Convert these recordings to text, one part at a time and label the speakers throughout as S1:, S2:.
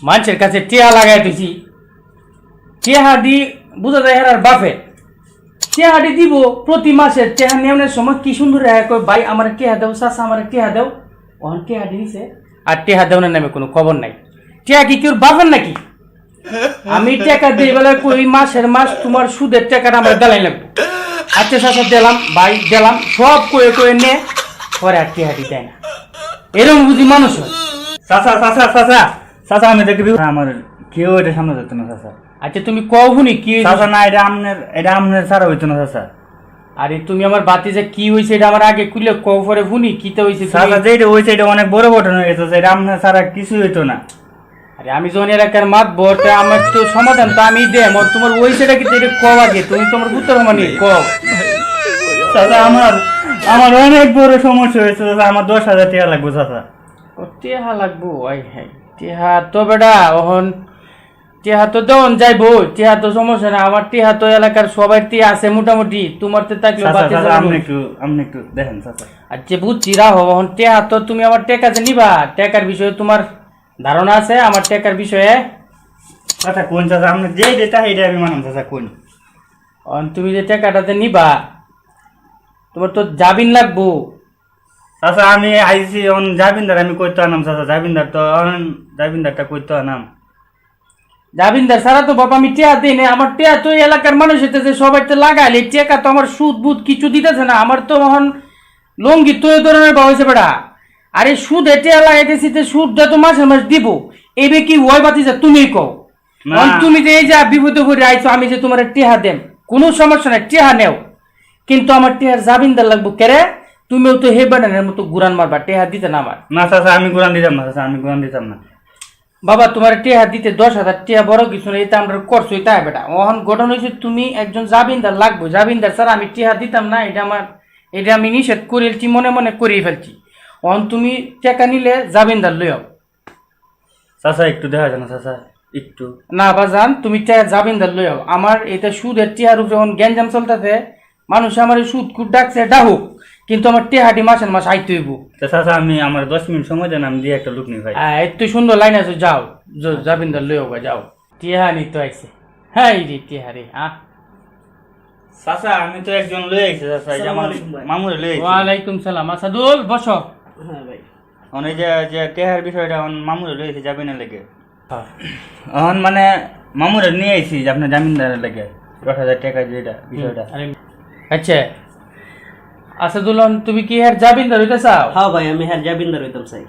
S1: মানুষের কাছে টিয়া লাগাই দিছি, টিয়া দি বুঝা যায় হেরার বাপে টিয়াটি দিব প্রতি মাসে টিয়া নেওয়ার সময় কি সুন্দর ভাই আমার টিয়া দেও, চাচা আমার টিয়া দেও, ওখান টিয়াটি নিছে আর টিয়া দেওয়ার নামে কোনো খবর নাই। টিয়া কি কেউ বাপের নাকি? আমি টাকা দিই বলে ওই মাসের মাস তোমার সুদের টাকাটা আমার দেলাই লাগবে। আচ্ছা চাচা দিলাম, ভাই দিলাম, সব কয়ে কয়ে নে পরে আর টিয়াটি দেয় না। এরকম বুঝি মানুষ হয়?
S2: চাচা চাচা চাচা চাচা আমি দেখবি আমার কেউ এটা সামনে যেত না চাচা।
S1: আচ্ছা তুমি কও শুনি কি
S2: চাচা না এটা আমনের ছাড়া হইতো না চাচা।
S1: আরে তুমি আমার বাতি যে কি হয়েছে এটা আমার আগে কুলে কও পরে শুনি কিতে হয়েছে।
S2: চাচা যেটা হয়েছে এটা অনেক বড় ঘটনা হয়ে গেছে, এটা আমনের ছাড়া কিছুই হইতো না।
S1: আরে আমি যখন এলাকার মাত বলতে আমার তো সমাধান তো আমি দেয় তোমার ওই সেটা কি কও আগে তুমি তোমার উত্তর মানে কও।
S2: চাচা আমার অনেক বড় সমস্যা হয়েছে চাচা, আমার 10,000 টাকা লাগবে চাচা।
S1: ও টেহা লাগবো? আই হ্যাঁ টেহা তো বেটা ওহন টেহা তো দেন যাইবো, টেহা তো সমস্যা না। আমার টেহা তো এলাকার সবাই টিয়া আছে মোটামুটি, তোমার তো থাকলে
S2: আপনি একটু দেখেন চাচা।
S1: আচ্ছা বুঝছি রাহো, ওহন টেহা তো তুমি আমার টেকা যে নিবা, টেকার বিষয়ে তোমার ধারণা আছে আমার টেকার বিষয়ে?
S2: চাচা কোন চাচা আপনি যে যেটা এটা আমি মানাম চাচা কোন।
S1: তুমি যে টাকাটাতে নিবা তোমার তো জামিন লাগবো।
S2: চাচা আমি আইছি জাবিনদার আমি কইতে আনাম চাচা, জাবিনদারটা কইতে আনাম।
S1: জামিনদার ছাড়া তো বাবা আমি টিয়া দিই না। আমার টিয়া তো এলাকার মানুষ হইতেছে সবাই তো লাগাইলে টেকা তো আমার সুদ বুধ কিছু দিতেছে না। আমার তো এখন লঙ্গি তো এই ধরনের বা হয়েছে বেড়া। আরে সুদ টিয়া লাগাইতেছি সুদটা তো মাসে মাস দিব, এবে কি ওই বাতি যা তুমি কও। তুমি যে এই যা বিপদে করে আইছো আমি যে তোমার টিহা দেম কোনো সমস্যা নাই, টিহা নেও, কিন্তু আমার টিহার জামিনদার লাগবো কেরে? তুমিও তো হে বানানের মতো গুরান মারবা, টিহা দিতে না আমার।
S2: না চাচা আমি গুরান দিতাম না চাচা, আমি গুরান দিতাম না।
S1: বাবা তোমার টিহা দিতে 10,000 টিহা বড় কিছু না, এটা আমরা করছোই তাই বেটা। ওহন গঠন হয়েছে তুমি একজন জামিনদার লাগবো, জামিনদার স্যার আমি টিহা দিতাম না, এটা আমি নিষেধ করেছি, মনে মনে করিয়ে ফেলছি। ওহন তুমি টাকা নিলে জামিনদার লইও।
S2: চাচা একটু দেখা যায় না চাচা একটু। না
S1: বাজান তুমি জামিনদার লইও। আমার এটা সুদের টিহার উপরে যখন গ্যাঞ্জাম চলতেছে, মানুষ আমার সুদ কুট ডাকছে ডাহুক, কিন্তু আমার টেহাটি মাসের মাস আইতে হইব।
S2: চাচা আমি আমার 10 মিনিট সময় দেন, আমি দিয়ে একটা লোক নিই ভাই।
S1: এত সুন্দর লাইন আছে, যাও জামিনদার লইও যাও। টিহা নিতে আইছে, হ্যাঁ রে টিহা রে।
S2: চাচা আমি তো একজন লই আইছি চাচা, এই যে আমার মামুরে লই আইছি।
S1: ওয়ালাইকুম সালাম। আসাদুল বসো।
S2: হ্যাঁ ভাই। অনে যে টেহার বিষয়টা মামুরে লই আইছি জামিনের লাগে। মানে মামুরে নিয়ে আইছি যে আপনি জামিনদারের লাগে 10,000 টাকা যেটা বিষয়টা।
S1: আচ্ছা আসাদুল তুমি কি হের জামিনদার হইতে চাও?
S3: হ্যাঁ ভাই আমি হের জামিনদার হইতাম চাই।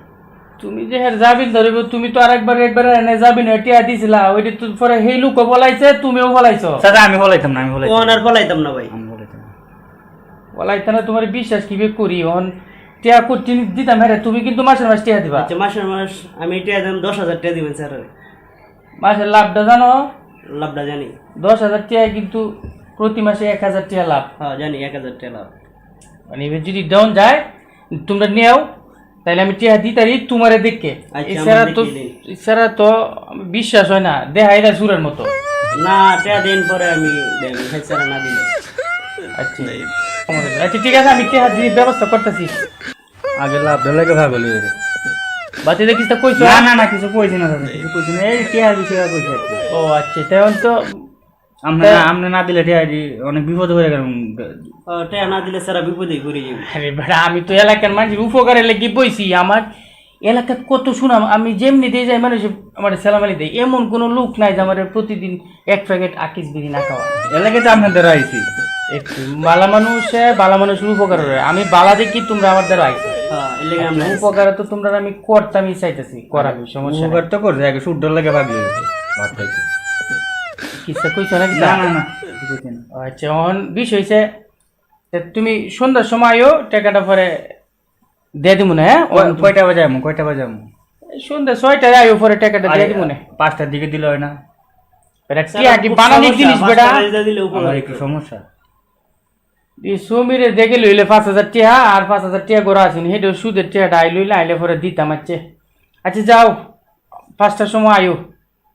S1: তুমি যে হের জামিনদার হইব, তুমি তো একবার এনে জামিন টিয়া দিছিলা, ওইটা তো পরে সেই লোকও বলাইছে তুমিও বলাইছো।
S2: চাচা আমি বলাইতাম না, আমি বলাইতাম
S3: ওন আর বলাইতাম না ভাই,
S2: আমি বলাইতাম না।
S1: বলাইতাম না, তোমার বিশ্বাস কিভাবে করি? ওন টিয়া করতে দিতাম হেরে, তুমি কিন্তু মাসের মাস টিয়া দিবা।
S3: আচ্ছা মাসের মাস আমি টিয়া দেন 10,000 টাকা দিবেন স্যার।
S1: মাসের লাভটা জানো?
S3: লাভটা জানি।
S1: 10,000 টিয়া কিন্তু প্রতি মাসে 1,000 টিয়া লাভ।
S3: হ্যাঁ জানি 1,000 টাকা লাভ।
S1: মানে এবার যদি ডাউন যায় তোমরা নিয়েও, তাইলে আমি টিয়া দিতারি তোমারে দেখে। এছাড়া তো বিশ্বাস হয় না, দেখাই দেয় সুরের মতো।
S3: না টিয়া দিন পরে আমি দেন, হেছাড়া না দিলে।
S1: আচ্ছা আচ্ছা ঠিক আছে, আমি টিয়া দিয়ে ব্যবস্থা করতেছি।
S2: আগে লাভ লাগে ভাবে লই রে
S1: বাতি দেখিস তা কইছো?
S2: না না না কিছু কইছি না চাচা, কিছু কইছি না, এই টিয়া বিষয় কইছি।
S1: ও আচ্ছা তাহলে তো
S2: আমরা না দিলে টিয়া অনেক বিপদ হয়ে গেল।
S3: টিয়া না দিলে স্যার বিপদেই পড়ে যাবে।
S1: আরে বেটা আমি তো এলাকার মানুষের উপকারে লেগে বইছি। আমার এলাকার কত শুনাম, আমি যেমনি দিয়ে যাই মানুষ আমার সেলামালি দেয়, এমন কোনো লোক নাই যে আমার প্রতিদিন 1 প্যাকেট আকিস বিড়ি না খাওয়া।
S2: এলাকায় তো আপনাদের আইছি
S1: একটু বালা মানুষের উপকার হয়। আমি বালা দেখি তোমরা আমার দ্বারা আইছো।
S3: হ্যাঁ এর লাগি আমরা
S1: উপকার তো তোমরা আমি করতামই চাইতেছি, করাবি সমস্যা
S2: উপকার তো করছে, আগে সুড্ডর লাগে ভাবলে ভাত খাইছি।
S1: কিসা কইছো নাকি?
S2: না না না
S1: আচ্ছা অন বিষয় হইছে তুমি সন্ধ্যার সময়ও টাকাটা পরে দিয়ে দিব না। হ্যাঁ
S2: কয়টা বাজামু
S1: সন্ধ্যা 6টায় আইও, পরে টাকাটা দিয়ে দিব না।
S2: 5টার দিকে দিলে হয় না?
S1: বানানি জিনিস বেটা,
S3: দিলে উপকার
S2: আমার একটু সমস্যা।
S1: সমীরে দেখে লইলে 5,000 টাকা আর 5,000 টাকা গোড়া আছে, সেটা সুদের টাকাটা আইলে পরে দিতাম। আচ্ছা যাও 5টার সময় আইও,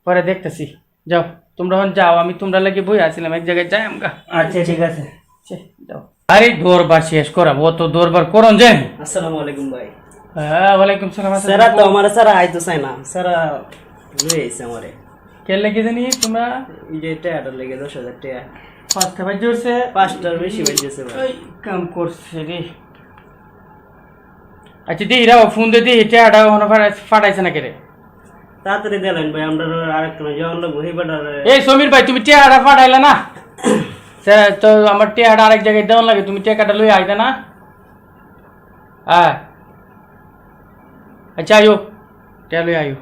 S1: পরে দেখতেছি। যাও তোমরা যাও, আমি তোমরা লাগে বই আসছিলাম এক জায়গায় যাই আমগা।
S2: আচ্ছা ঠিক আছে
S1: যাও। আরে দরবার শেষ করাবো, তো দরবার করন যে।
S3: আসসালামু আলাইকুম ভাই।
S1: হ্যাঁ ওয়ালাইকুম সালাম।
S3: স্যার তো আমার স্যার আইতো চাই না, স্যার লয়ে এসে আমারে
S1: কে লেগে জানি তোমরা
S3: এই যে টাকাটা লেগে 10,000 টাকা
S1: পাঁচটা বাজে উঠছে
S3: 5টার বেশি বাজেছে ভাই
S1: ওই কাম করছে রে আচ্ছা দি রাও ফোন দে দি টেহাটা ওখানে ফাটাইছে না কে রে
S3: তাড়াতাড়ি দিলেন ভাই আমরা আরেকটা যাওয়ার লোক হই বাটার
S1: এই সমীর ভাই তুমি টেহাটা ফাটাইলে না তো আমার টেহাটা আরেক জায়গায় দেওয়ার লাগে তুমি টেকাটা লই আইতা না হ্যাঁ আচ্ছা আয়ো টেয়া লই আয়ো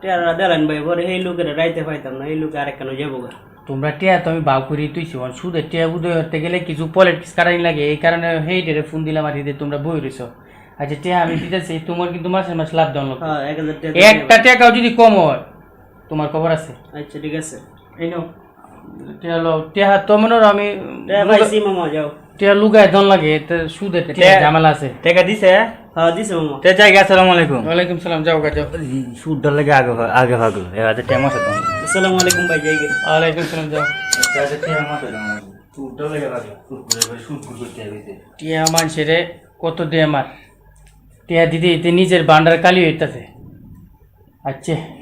S3: টাকা দিলেন ভাই পরে এই লোকের রাইতে পাইতাম না এই লোকে আরেকটা যাবো গা
S1: তোমরা টেয়া তো আমি বাউ করি তুইছি সুদের টেয়া উদয় হতে গেলে কিছু পলিটিক্স কাটাই লাগে এই কারণে হেইটেরে ফোন দিলাম আর হিতে তোমরা বই রইছো আচ্ছা টেয়া আমি দিতেছি তোমার কিন্তু মাসের মাস লাভ দেওয়া লাগবে।
S3: হ্যাঁ 1000 টাকা
S1: একটা টাকাও যদি কম হয় তোমার খবর আছে
S3: আচ্ছা ঠিক আছে
S1: এই নাও টেয়া লো টেয়া তো মনে হয় আমি
S3: টাকা পাইছি মামা যাও
S1: টেয়া লুগায় দন লাগে তো সুদের টেয়া ঝামেলা আছে
S2: টাকা দিছে
S3: হ্যাঁ দিছে মামা
S2: তে যাই আসসালামু আলাইকুম
S1: ওয়ালাইকুম সালাম যাও গা যাও
S2: সুদটা লাগে আগে ভাগলো এবার টাইম আছে তো
S3: আসসালামু আলাইকুম ভাই যাই গে
S1: ওয়ালাইকুম সালাম যাও
S2: সুদটা লাগে ভাগলো সুদ করতে হবে
S1: টিয়া মানুষের কত দিয়ে আমার টিয়া দিদি নিজের বান্ডার কালি হইতাছে আচ্ছা